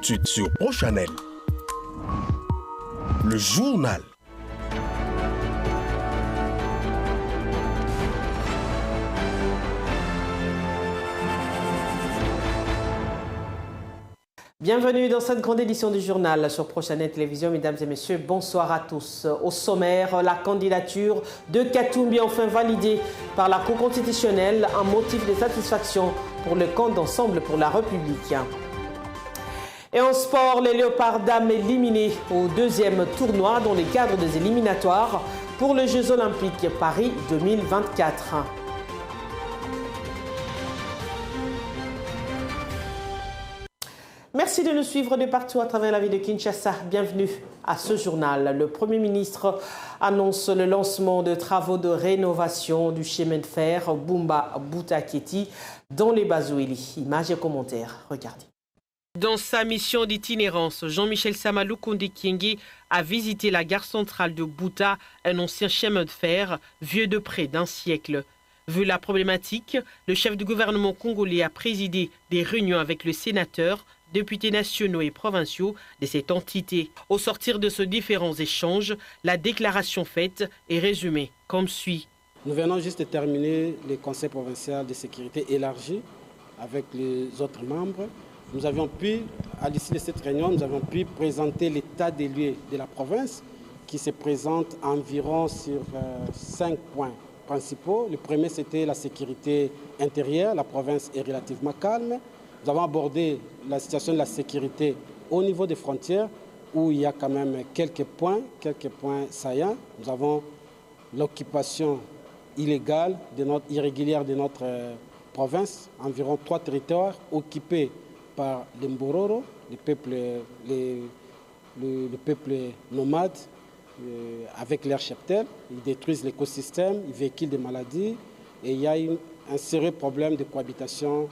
tout de suite sur ProChannel. Le journal. Bienvenue dans cette grande édition du journal sur ProChannel Télévision. Mesdames et messieurs, bonsoir à tous. Au sommaire, la candidature de Katumbi enfin validée par la Cour constitutionnelle, un motif de satisfaction pour le camp d'ensemble pour la République. Et en sport, les Léopards dames éliminés au deuxième tournoi dans les cadres des éliminatoires pour les Jeux Olympiques Paris 2024. Merci de nous suivre de partout à travers la ville de Kinshasa. Bienvenue à ce journal. Le Premier ministre annonce le lancement de travaux de rénovation du chemin de fer Bumba-Buta-Keti dans les Bazoueli. Images et commentaires, regardez. Dans sa mission d'itinérance, Jean-Michel Samalou Kondé-Kiengue a visité la gare centrale de Bouta, un ancien chemin de fer vieux de près d'un siècle. Vu la problématique, le chef du gouvernement congolais a présidé des réunions avec le sénateur, députés nationaux et provinciaux de cette entité. Au sortir de ces différents échanges, la déclaration faite est résumée comme suit. Nous venons juste de terminer le Conseil provincial de sécurité élargi avec les autres membres. Nous avions pu, à l'issue de cette réunion, nous avons pu présenter l'état des lieux de la province qui se présente environ sur 5 points principaux. Le premier, c'était la sécurité intérieure. La province est relativement calme. Nous avons abordé la situation de la sécurité au niveau des frontières où il y a quand même quelques points saillants. Nous avons l'occupation illégale, irrégulière de notre province, environ 3 territoires occupés par les Mbororo, le peuple nomade, avec leurs cheptels. Ils détruisent l'écosystème, ils véhiculent des maladies et il y a un sérieux problème de cohabitation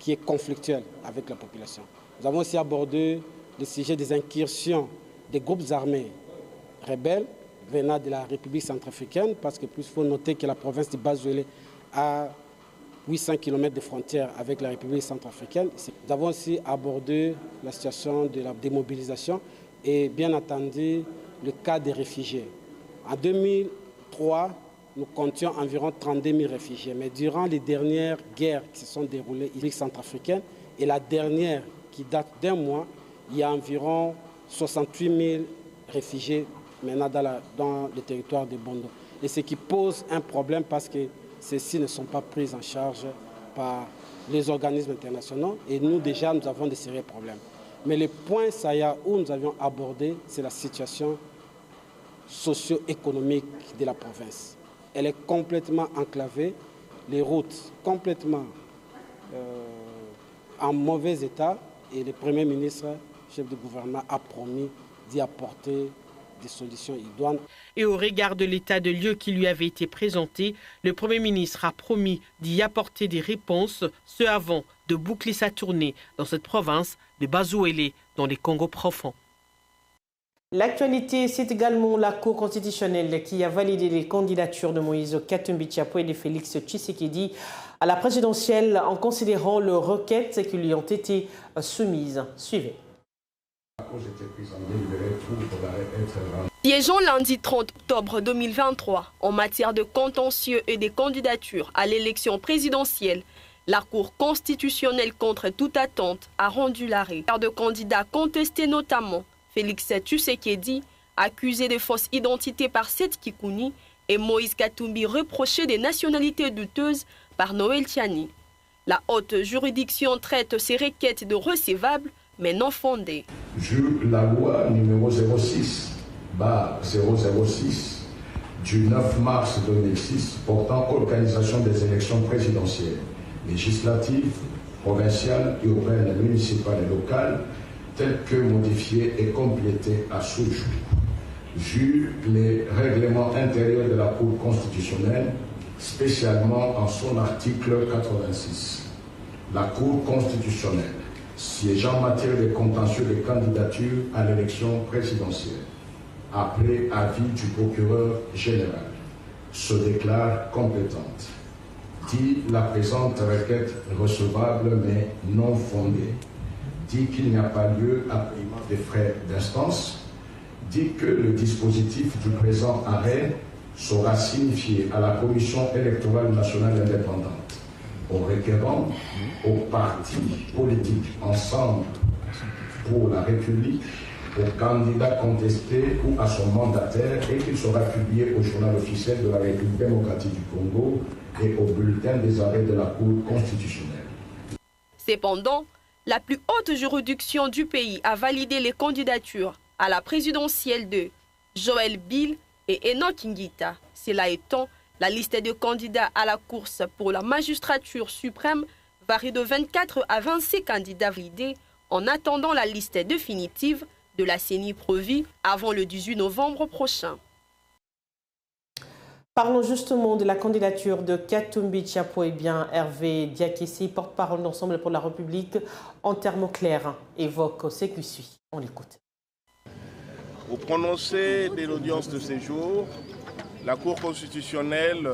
qui est conflictuel avec la population. Nous avons aussi abordé le sujet des incursions des groupes armés rebelles venant de la République centrafricaine, parce que plus il faut noter que la province de Bazouele a 800 km de frontières avec la République centrafricaine. Nous avons aussi abordé la situation de la démobilisation et bien entendu le cas des réfugiés. En 2003, nous comptions environ 32 000 réfugiés, mais durant les dernières guerres qui se sont déroulées en République centrafricaine et la dernière qui date d'un mois, il y a environ 68 000 réfugiés maintenant dans le territoire de Bondo. Et ce qui pose un problème parce que ceux-ci ne sont pas pris en charge par les organismes internationaux et nous déjà nous avons de sérieux problèmes. Mais le point saillant où nous avions abordé, c'est la situation socio-économique de la province. Elle est complètement enclavée, les routes complètement en mauvais état et le Premier ministre, chef du gouvernement, a promis d'y apporter des solutions idoines. Et au regard de l'état de lieu qui lui avait été présenté, le Premier ministre a promis d'y apporter des réponses, ce avant de boucler sa tournée dans cette province de Bazouele, dans les Congo profonds. L'actualité, c'est également la Cour constitutionnelle qui a validé les candidatures de Moïse Katumbi Tchiapo et de Félix Tshisekedi à la présidentielle en considérant leurs requêtes qui lui ont été soumises. Suivez. Siégeant lundi 30 octobre 2023 en matière de contentieux et des candidatures à l'élection présidentielle, la Cour constitutionnelle contre toute attente a rendu l'arrêt. De candidats contestés notamment Félix Tshisekedi, accusé de fausse identité par Seth Kikouni, et Moïse Katumbi, reproché des nationalités douteuses par Noël Tiani. La haute juridiction traite ces requêtes de recevables, mais non fondées. La loi numéro 06/006 du 9 mars 2006 portant organisation des élections présidentielles, législatives, provinciales, urbaines, municipales et locales, tel que modifié et complété à ce jour. Vu les règlements intérieurs de la Cour constitutionnelle, spécialement en son article 86. La Cour constitutionnelle, siégeant en matière de contentieux de candidature à l'élection présidentielle, après avis du procureur général, se déclare compétente. Dit la présente requête recevable mais non fondée. dit qu'il n'y a pas lieu à paiement des frais d'instance, dit que le dispositif du présent arrêt sera signifié à la Commission électorale nationale indépendante, aux requérants, aux partis politiques Ensemble pour la République, aux candidats contestés ou à son mandataire, et qu'il sera publié au journal officiel de la République démocratique du Congo et au bulletin des arrêts de la Cour constitutionnelle. Cependant, la plus haute juridiction du pays a validé les candidatures à la présidentielle de Joël Bill et Enoch Ngita. Cela étant, la liste de candidats à la course pour la magistrature suprême varie de 24 à 26 candidats validés en attendant la liste définitive de la CENI Provi avant le 18 novembre prochain. Parlons justement de la candidature de Katumbi Tchapwe. Bien, Hervé Diakessi, porte-parole d'Ensemble pour la République, en termes clairs, évoque ce qui suit. On l'écoute. Au prononcé de l'audience de ces jours, la Cour constitutionnelle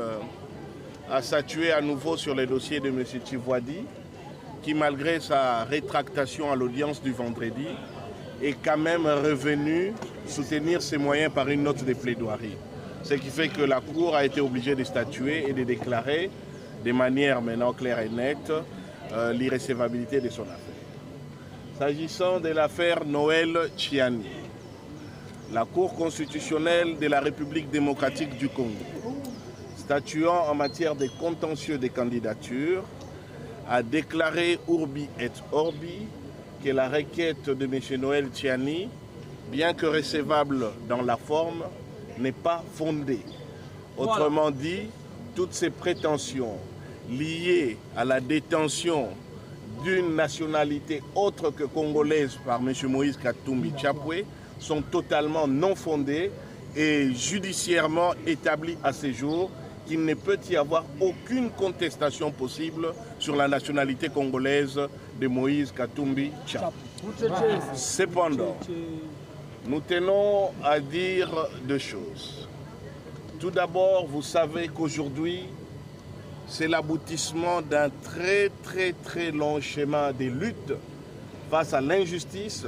a statué à nouveau sur le dossier de M. Tshisekedi, qui, malgré sa rétractation à l'audience du vendredi, est quand même revenu soutenir ses moyens par une note de plaidoirie. Ce qui fait que la Cour a été obligée de statuer et de déclarer de manière maintenant claire et nette l'irrécevabilité de son affaire. S'agissant de l'affaire Noël Tchiani, la Cour constitutionnelle de la République démocratique du Congo, statuant en matière de contentieux des candidatures, a déclaré urbi et orbi que la requête de M. Noël Tchiani, bien que recevable dans la forme, n'est pas fondée. Autrement dit, toutes ces prétentions liées à la détention d'une nationalité autre que congolaise par M. Moïse Katumbi Tchapwe sont totalement non fondées et judiciairement établies à ce jour qu'il ne peut y avoir aucune contestation possible sur la nationalité congolaise de Moïse Katumbi Tchapwe. Cependant, nous tenons à dire deux choses. Tout d'abord, vous savez qu'aujourd'hui, c'est l'aboutissement d'un très long chemin de lutte face à l'injustice,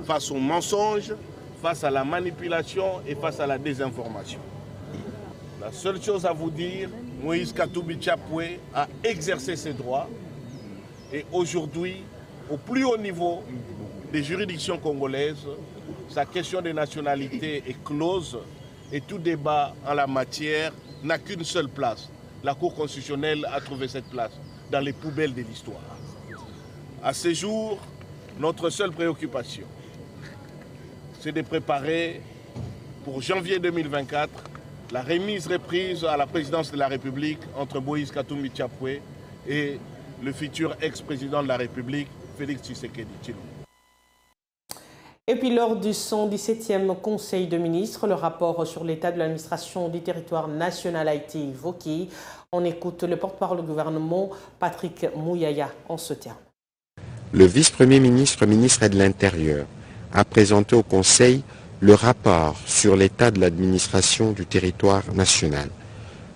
face au mensonge, face à la manipulation et face à la désinformation. La seule chose à vous dire, Moïse Katumbi Tchapwe a exercé ses droits et aujourd'hui, au plus haut niveau des juridictions congolaises, sa question de nationalité est close et tout débat en la matière n'a qu'une seule place. La Cour constitutionnelle a trouvé cette place dans les poubelles de l'histoire. À ce jour, notre seule préoccupation, c'est de préparer pour janvier 2024 la remise-reprise à la présidence de la République entre Moïse Katumbi Tchapwe et le futur ex-président de la République, Félix Tshisekedi Tshilombo. Et puis lors du 117e Conseil de ministres, le rapport sur l'état de l'administration du territoire national a été évoqué. On écoute le porte-parole du gouvernement, Patrick Mouyaya, en ce terme. Le vice-premier ministre, ministre de l'Intérieur, a présenté au Conseil le rapport sur l'état de l'administration du territoire national.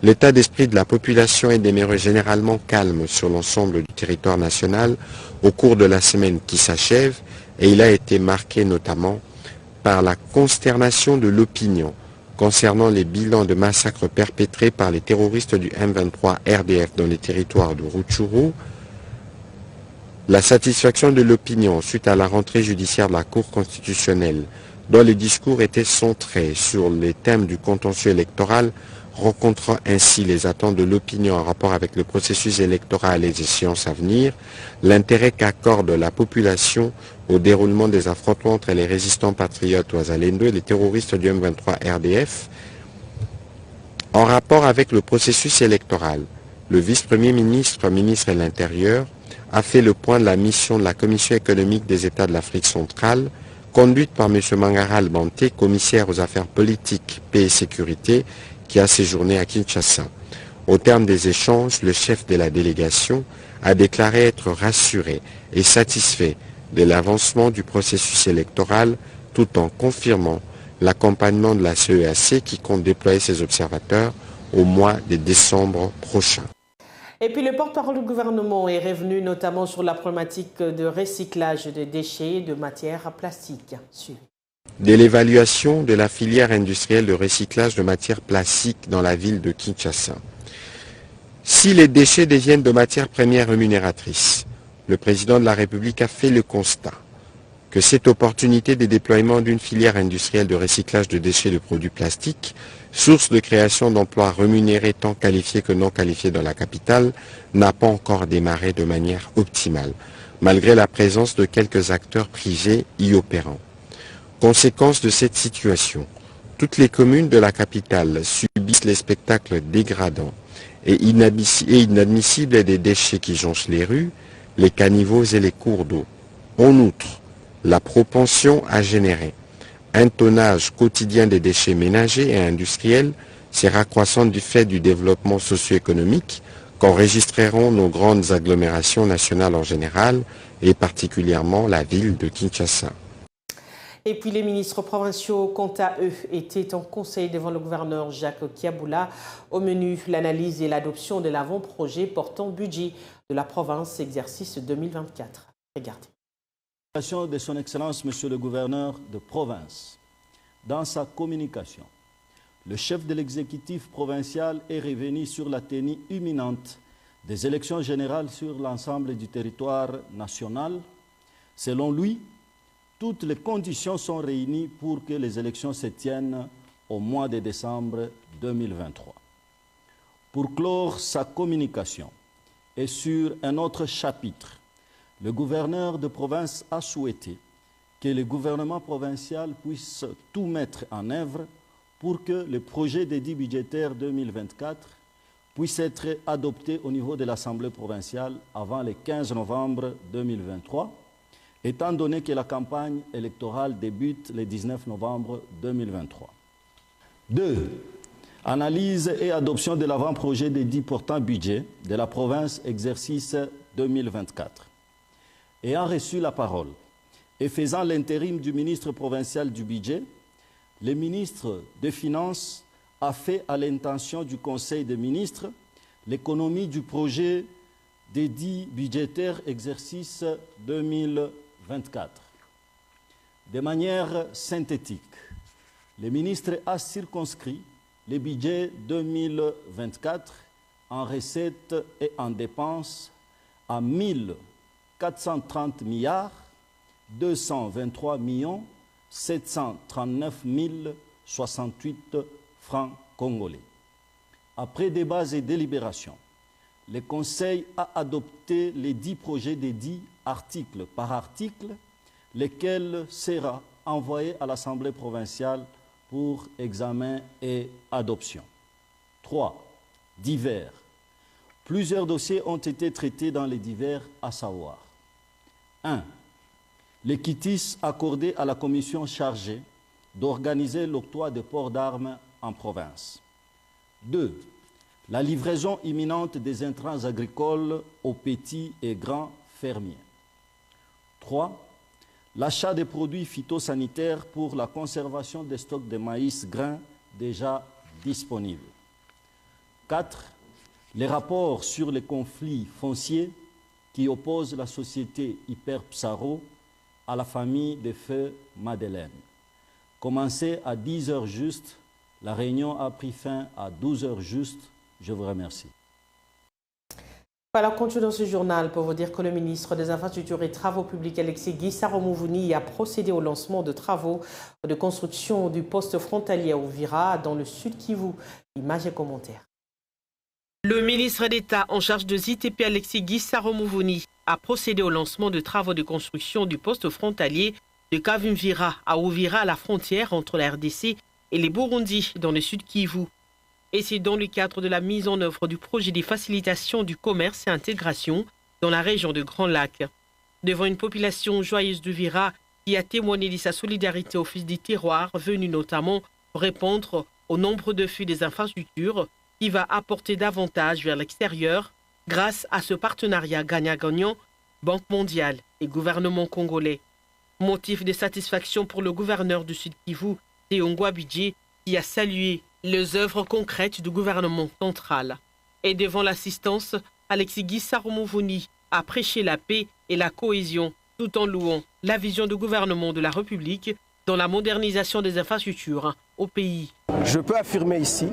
L'état d'esprit de la population est demeuré généralement calme sur l'ensemble du territoire national au cours de la semaine qui s'achève et il a été marqué notamment par la consternation de l'opinion concernant les bilans de massacres perpétrés par les terroristes du M23 RDF dans les territoires de Rutshuru, la satisfaction de l'opinion suite à la rentrée judiciaire de la Cour constitutionnelle dont les discours étaient centrés sur les thèmes du contentieux électoral, rencontrant ainsi les attentes de l'opinion en rapport avec le processus électoral et les échéances à venir, l'intérêt qu'accorde la population au déroulement des affrontements entre les résistants patriotes Ouazalendo et les terroristes du M23 RDF. En rapport avec le processus électoral, le vice-premier ministre, ministre de l'Intérieur, a fait le point de la mission de la Commission économique des États de l'Afrique centrale, conduite par M. Mangara Albanté, commissaire aux affaires politiques, paix et sécurité, qui a séjourné à Kinshasa. Au terme des échanges, le chef de la délégation a déclaré être rassuré et satisfait de l'avancement du processus électoral tout en confirmant l'accompagnement de la CEAC qui compte déployer ses observateurs au mois de décembre prochain. Et puis le porte-parole du gouvernement est revenu notamment sur la problématique de recyclage des déchets de matières plastiques. De l'évaluation de la filière industrielle de recyclage de matières plastiques dans la ville de Kinshasa. Si les déchets deviennent de matières premières rémunératrices, le président de la République a fait le constat que cette opportunité de déploiement d'une filière industrielle de recyclage de déchets de produits plastiques, source de création d'emplois rémunérés tant qualifiés que non qualifiés dans la capitale, n'a pas encore démarré de manière optimale, malgré la présence de quelques acteurs privés y opérant. Conséquence de cette situation, toutes les communes de la capitale subissent les spectacles dégradants et inadmissibles des déchets qui jonchent les rues, les caniveaux et les cours d'eau. En outre, la propension à générer un tonnage quotidien des déchets ménagers et industriels sera croissante du fait du développement socio-économique qu'enregistreront nos grandes agglomérations nationales en général et particulièrement la ville de Kinshasa. Et puis les ministres provinciaux, quant à eux, étaient en conseil devant le gouverneur Jacques Kiaboula. Au menu, l'analyse et l'adoption de l'avant-projet portant budget de la province exercice 2024. Regardez. De son Excellence, Monsieur le gouverneur de province, dans sa communication, le chef de l'exécutif provincial est revenu sur la tenue imminente des élections générales sur l'ensemble du territoire national. Selon lui, toutes les conditions sont réunies pour que les élections se tiennent au mois de décembre 2023. Pour clore sa communication et sur un autre chapitre, le gouverneur de province a souhaité que le gouvernement provincial puisse tout mettre en œuvre pour que le projet d'édit budgétaire 2024 puisse être adopté au niveau de l'Assemblée provinciale avant le 15 novembre 2023, étant donné que la campagne électorale débute le 19 novembre 2023. 2. Analyse et adoption de l'avant-projet d'édit portant budget de la province exercice 2024. Ayant reçu la parole et faisant l'intérim du ministre provincial du budget, le ministre des Finances a fait à l'intention du Conseil des ministres l'économie du projet d'édit budgétaire exercice 2024. De manière synthétique, le ministre a circonscrit le budget 2024 en recettes et en dépenses à 1430 milliards 223 739 068 francs congolais. Après débats et délibérations, le Conseil a adopté les 10 projets d'édit article par article, lesquels seront envoyés à l'Assemblée provinciale pour examen et adoption. 3. Divers. Plusieurs dossiers ont été traités dans les divers, à savoir 1. Les quitus accordés à la commission chargée d'organiser l'octroi de ports d'armes en province. 2. La livraison imminente des intrants agricoles aux petits et grands fermiers. 3. L'achat des produits phytosanitaires pour la conservation des stocks de maïs grains déjà disponibles. 4. Les rapports sur les conflits fonciers qui opposent la société Hyper Psaro à la famille de feu Madeleine. Commencé à 10h juste, la réunion a pris fin à 12h juste. Je vous remercie. Voilà, on continue dans ce journal pour vous dire que le ministre des Infrastructures et Travaux publics, Alexis Guissaro-Mouvouni, a procédé au lancement de travaux de construction du poste frontalier à Uvira dans le sud Kivu. Images et commentaires. Le ministre d'État en charge de ZTP, Alexis Guissaro-Mouvouni, a procédé au lancement de travaux de construction du poste frontalier de Kavimvira à Uvira, à la frontière entre la RDC et les Burundi dans le sud Kivu. Et c'est dans le cadre de la mise en œuvre du projet de facilitation du commerce et intégration dans la région de Grand Lac. Devant une population joyeuse d'Uvira qui a témoigné de sa solidarité au fils des terroirs, venu notamment pour répondre au nombre de fuites des infrastructures qui va apporter davantage vers l'extérieur grâce à ce partenariat gagnant-gagnant, Banque mondiale et gouvernement congolais. Motif de satisfaction pour le gouverneur du Sud Kivu, Théongwa Bidji, qui a salué les œuvres concrètes du gouvernement central. Et devant l'assistance Alexis Guissaro Mouvouni a prêché la paix et la cohésion tout en louant la vision du gouvernement de la République dans la modernisation des infrastructures au pays. Je peux affirmer ici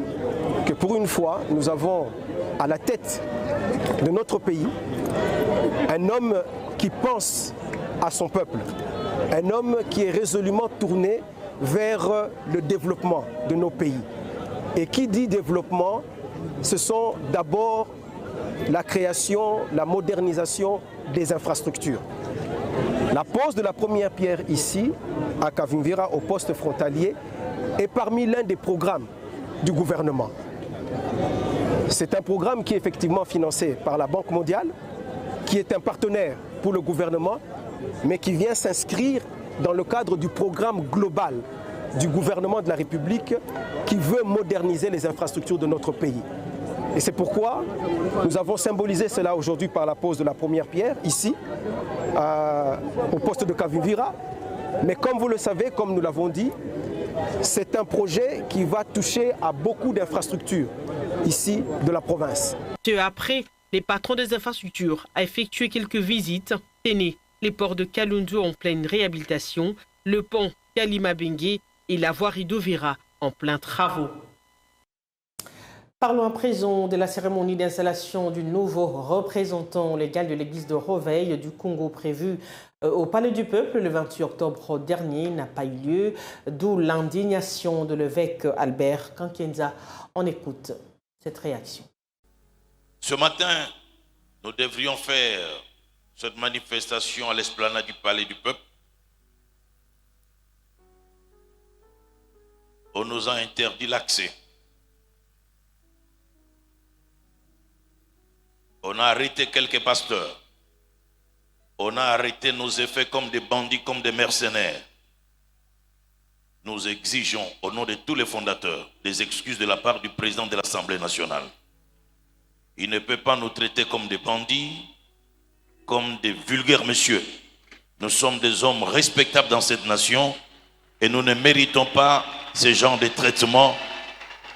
que pour une fois, nous avons à la tête de notre pays un homme qui pense à son peuple, un homme qui est résolument tourné vers le développement de nos pays. Et qui dit développement, ce sont d'abord la création, la modernisation des infrastructures. La pose de la première pierre ici, à Kavimvira, au poste frontalier, est parmi l'un des programmes du gouvernement. C'est un programme qui est effectivement financé par la Banque mondiale, qui est un partenaire pour le gouvernement, mais qui vient s'inscrire dans le cadre du programme global du gouvernement de la République qui veut moderniser les infrastructures de notre pays. Et c'est pourquoi nous avons symbolisé cela aujourd'hui par la pose de la première pierre, ici, au poste de Kavimvira. Mais comme vous le savez, comme nous l'avons dit, c'est un projet qui va toucher à beaucoup d'infrastructures ici de la province. Après, les patrons des infrastructures ont effectué quelques visites. Téné, les ports de Kalundu en pleine réhabilitation, le pont Kalima-Bengue et la voirie d'Ovira en plein travaux. Parlons à présent de la cérémonie d'installation du nouveau représentant légal de l'église de Reveil du Congo prévue au Palais du Peuple le 28 octobre dernier n'a pas eu lieu, d'où l'indignation de l'évêque Albert Kankenza. On écoute cette réaction. Ce matin, nous devrions faire cette manifestation à l'esplanade du Palais du Peuple. On nous a interdit l'accès. On a arrêté quelques pasteurs. On a arrêté nos effets comme des bandits, comme des mercenaires. Nous exigeons, au nom de tous les fondateurs, des excuses de la part du président de l'Assemblée nationale. Il ne peut pas nous traiter comme des bandits, comme des vulgaires messieurs. Nous sommes des hommes respectables dans cette nation et nous ne méritons pas ce genre de traitement.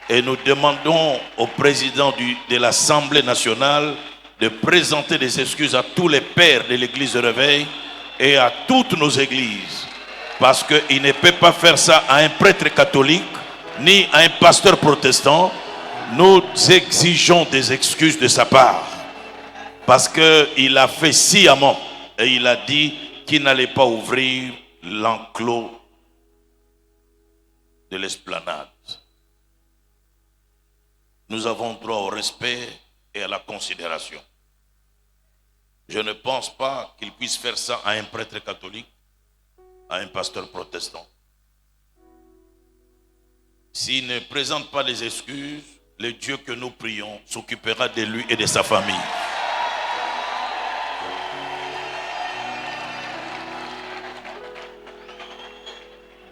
Et nous demandons au président de l'Assemblée nationale de présenter des excuses à tous les pères de l'église de Réveil et à toutes nos églises. Parce qu'il ne peut pas faire ça à un prêtre catholique, ni à un pasteur protestant. Nous exigeons des excuses de sa part. Parce qu'il a fait sciemment et il a dit qu'il n'allait pas ouvrir l'enclos de l'esplanade. Nous avons droit au respect et à la considération. Je ne pense pas qu'il puisse faire ça à un prêtre catholique, à un pasteur protestant. S'il ne présente pas les excuses, le Dieu que nous prions s'occupera de lui et de sa famille.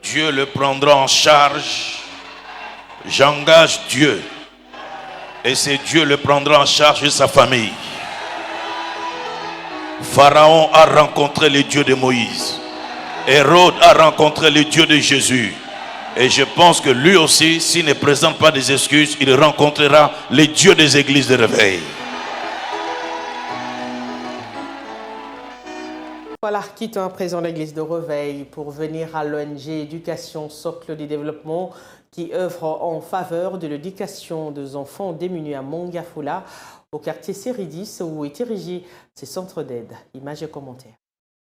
Dieu le prendra en charge. J'engage Dieu. Et c'est Dieu le prendra en charge de sa famille. Pharaon a rencontré le Dieu de Moïse. Hérode a rencontré le Dieu de Jésus. Et je pense que lui aussi, s'il ne présente pas des excuses, il rencontrera les dieux des églises de Réveil. Voilà, quittons à présent l'église de Reveil pour venir à l'ONG Éducation Socle du Développement qui œuvre en faveur de l'éducation des enfants démunis à Mongafula, au quartier Séridis, où est érigé ces centres d'aide. Images et commentaires.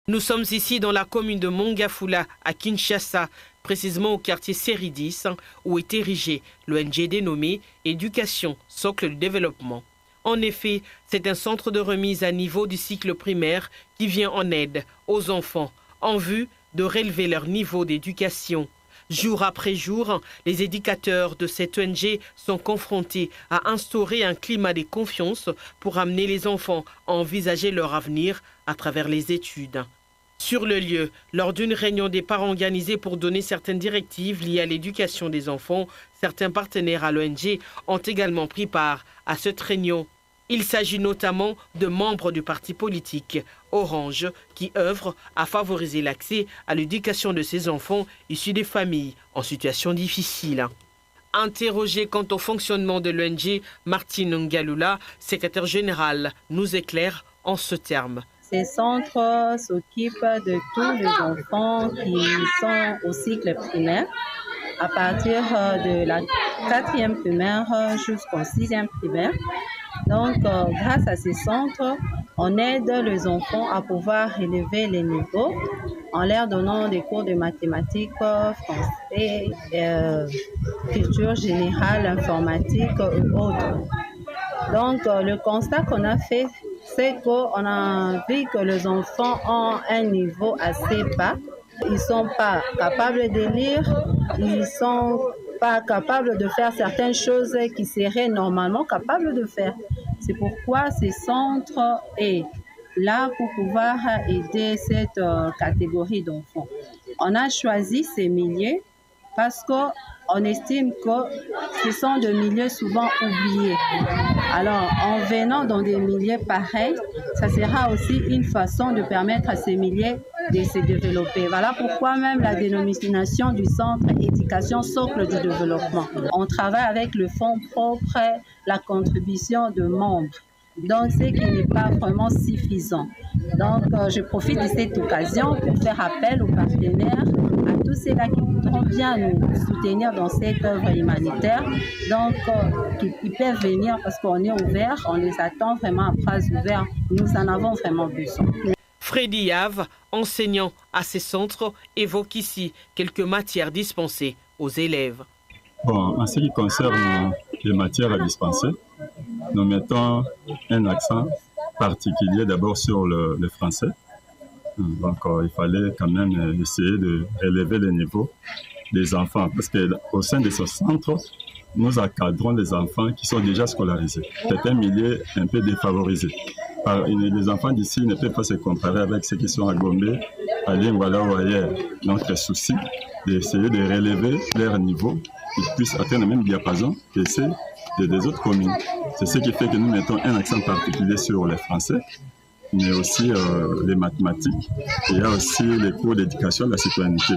Nous sommes ici dans la commune de Mongafula, à Kinshasa, précisément au quartier Séridis, où est érigé l'ONG dénommé Éducation Socle du Développement. En effet, c'est un centre de remise à niveau du cycle primaire qui vient en aide aux enfants en vue de relever leur niveau d'éducation. Jour après jour, les éducateurs de cette ONG sont confrontés à instaurer un climat de confiance pour amener les enfants à envisager leur avenir à travers les études. Sur le lieu, lors d'une réunion des parents organisée pour donner certaines directives liées à l'éducation des enfants, certains partenaires à l'ONG ont également pris part à cette réunion. Il s'agit notamment de membres du parti politique Orange qui œuvrent à favoriser l'accès à l'éducation de ces enfants issus des familles en situation difficile. Interrogé quant au fonctionnement de l'ONG, Martine Ngalula, secrétaire générale, nous éclaire en ce terme. Ces centres s'occupent de tous les enfants qui sont au cycle primaire, à partir de la 4e primaire jusqu'au 6e primaire. Donc, grâce à ces centres, on aide les enfants à pouvoir élever les niveaux en leur donnant des cours de mathématiques, français, culture générale, informatique ou autres. Donc, le constat qu'on a fait, c'est qu'on a vu que les enfants ont un niveau assez bas. Ils ne sont pas capables de lire, ils ne sont pas capables de faire certaines choses qu'ils seraient normalement capables de faire. C'est pourquoi ces centres est là pour pouvoir aider cette catégorie d'enfants. On a choisi ces milieux parce qu'on estime que ce sont des milieux souvent oubliés. Alors, en venant dans des milieux pareils, ça sera aussi une façon de permettre à ces milieux de se développer. Voilà pourquoi même la dénomination du centre éducation socle du développement. On travaille avec le fonds propre, la contribution de membres. Donc, ce qui n'est pas vraiment suffisant. Donc, je profite de cette occasion pour faire appel aux partenaires, à tous ceux-là qui voudront bien nous soutenir dans cette œuvre humanitaire. Donc, ils peuvent venir parce qu'on est ouvert, on les attend vraiment à bras ouverts. Nous en avons vraiment besoin. Freddy Yave, enseignant à ces centres, évoque ici quelques matières dispensées aux élèves. Bon, en ce qui concerne les matières à dispenser, nous mettons un accent particulier d'abord sur le français. Donc, il fallait quand même essayer de relever le niveau des enfants parce qu'au sein de ce centre, nous encadrons des enfants qui sont déjà scolarisés. C'est un milieu un peu défavorisé. Les enfants d'ici ne peuvent pas se comparer avec ceux qui sont à Gombe, à Lingwala ou ailleurs. Donc, le souci d'essayer de relever leur niveau, qu'ils puissent atteindre le même diapason que ceux des autres communes. C'est ce qui fait que nous mettons un accent particulier sur les français, mais aussi les mathématiques. Il y a aussi les cours d'éducation de la citoyenneté,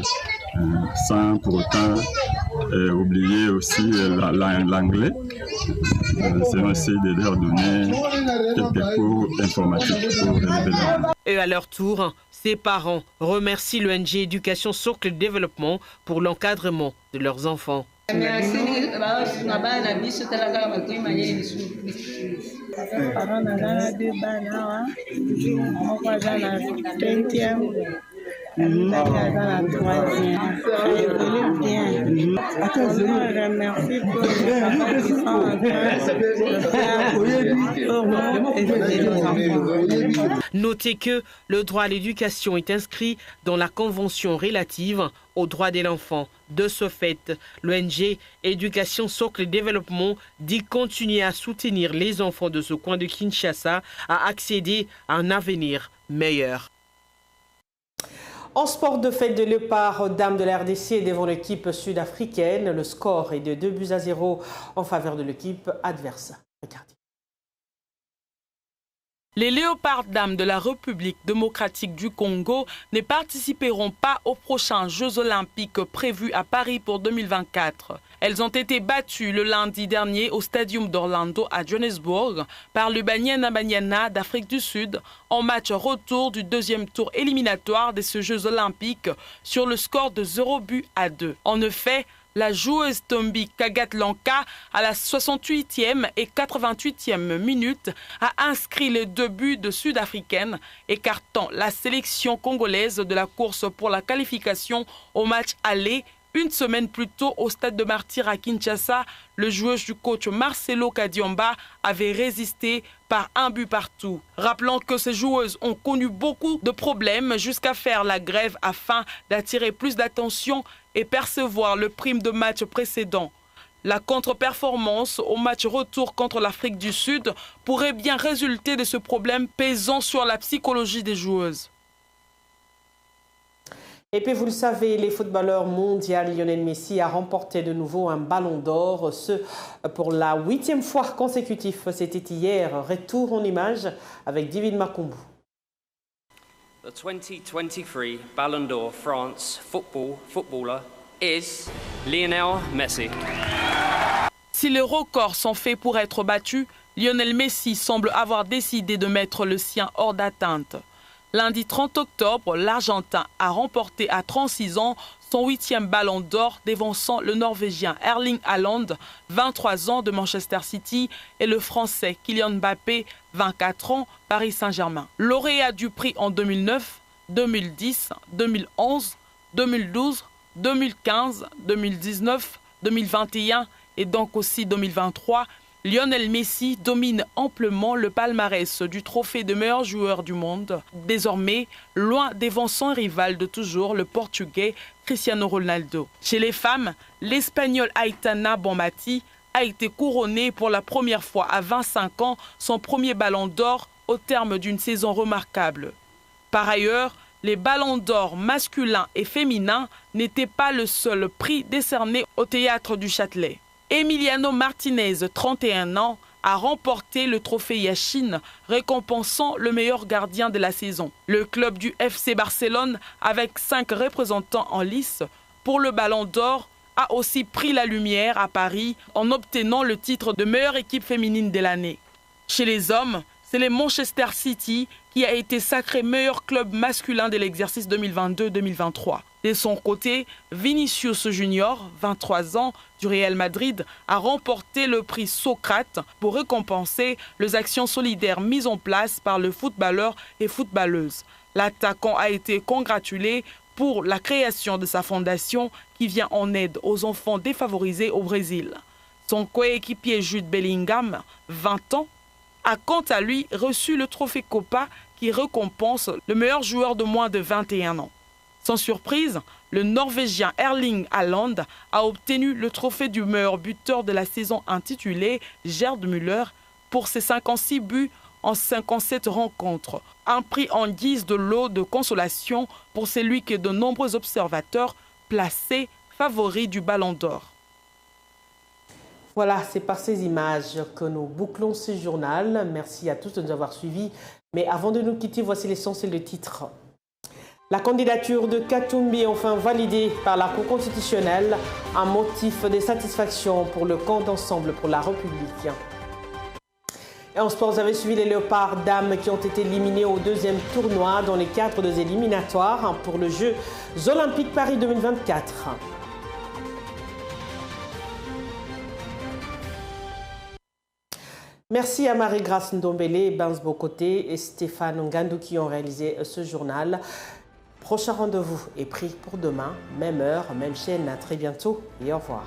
sans pour autant oublier aussi l'anglais. C'est aussi de leur donner quelques cours informatiques pour relever leur. Et à leur tour, ses parents remercient l'ONG Éducation Socle Développement pour l'encadrement de leurs enfants. Notez que le droit à l'éducation est inscrit dans la Convention relative aux droits de l'enfant. De ce fait, l'ONG Éducation Socle Développement dit continuer à soutenir les enfants de ce coin de Kinshasa à accéder à un avenir meilleur. En sport de fête de Léopard, Dames de la RDC est devant l'équipe sud-africaine. Le score est de 2-0 en faveur de l'équipe adverse. Regardez. Les Léopards Dames de la République démocratique du Congo ne participeront pas aux prochains Jeux olympiques prévus à Paris pour 2024. Elles ont été battues le lundi dernier au Stadium d'Orlando à Johannesburg par le Banyana Banyana d'Afrique du Sud en match retour du deuxième tour éliminatoire de ces Jeux olympiques sur le score de 0-2. En effet, la joueuse Tombi Kagatlanka, à la 68e et 88e minute, a inscrit les 2 buts de Sud-Africaine, écartant la sélection congolaise de la course pour la qualification au match aller. Une semaine plus tôt, au stade de Martyrs à Kinshasa, le joueur du coach Marcelo Kadiomba avait résisté par 1 but partout. Rappelons que ces joueuses ont connu beaucoup de problèmes jusqu'à faire la grève afin d'attirer plus d'attention et percevoir le prime de match précédent. La contre-performance au match retour contre l'Afrique du Sud pourrait bien résulter de ce problème pesant sur la psychologie des joueuses. Et puis vous le savez, les footballeurs mondiaux Lionel Messi a remporté de nouveau un ballon d'or, ce pour la 8e fois consécutive. C'était hier. Retour en images avec David Makumbu. The 2023 Ballon d'Or France footballer is Lionel Messi. Si les records sont faits pour être battus, Lionel Messi semble avoir décidé de mettre le sien hors d'atteinte. Lundi 30 octobre, l'Argentin a remporté à 36 ans son 8e ballon d'or, dévançant le Norvégien Erling Haaland, 23 ans de Manchester City, et le Français Kylian Mbappé, 24 ans, Paris Saint-Germain. Lauréat du prix en 2009, 2010, 2011, 2012, 2015, 2019, 2021 et donc aussi 2023, Lionel Messi domine amplement le palmarès du trophée de meilleur joueur du monde, désormais loin devant son rival de toujours, le Portugais Cristiano Ronaldo. Chez les femmes, l'Espagnole Aitana Bonmati a été couronnée pour la première fois à 25 ans son premier ballon d'or au terme d'une saison remarquable. Par ailleurs, les ballons d'or masculins et féminins n'étaient pas le seul prix décerné au Théâtre du Châtelet. Emiliano Martinez, 31 ans, a remporté le trophée Yachine, récompensant le meilleur gardien de la saison. Le club du FC Barcelone, avec 5 représentants en lice pour le Ballon d'Or, a aussi pris la lumière à Paris en obtenant le titre de meilleure équipe féminine de l'année. Chez les hommes, c'est le Manchester City qui a été sacré meilleur club masculin de l'exercice 2022-2023. De son côté, Vinicius Junior, 23 ans, du Real Madrid, a remporté le prix Socrate pour récompenser les actions solidaires mises en place par le footballeur et footballeuse. L'attaquant a été congratulé pour la création de sa fondation qui vient en aide aux enfants défavorisés au Brésil. Son coéquipier Jude Bellingham, 20 ans, a quant à lui reçu le trophée Copa qui récompense le meilleur joueur de moins de 21 ans. Sans surprise, le Norvégien Erling Haaland a obtenu le trophée du meilleur buteur de la saison intitulé Gerd Müller pour ses 56 buts en 57 rencontres. Un prix en guise de lot de consolation pour celui que de nombreux observateurs plaçaient favori du Ballon d'Or. Voilà, c'est par ces images que nous bouclons ce journal. Merci à tous de nous avoir suivis. Mais avant de nous quitter, voici l'essentiel du titre. La candidature de Katumbi est enfin validée par la Cour constitutionnelle, un motif de satisfaction pour le camp d'ensemble pour la République. Et en sport, vous avez suivi les Léopards dames qui ont été éliminés au deuxième tournoi dans les cadres des éliminatoires pour le Jeux Olympiques Paris 2024. Merci à Marie-Grâce Ndombele, Benz Bokoté et Stéphane Ngandou qui ont réalisé ce journal. Prochain rendez-vous est pris pour demain, même heure, même chaîne. À très bientôt et au revoir.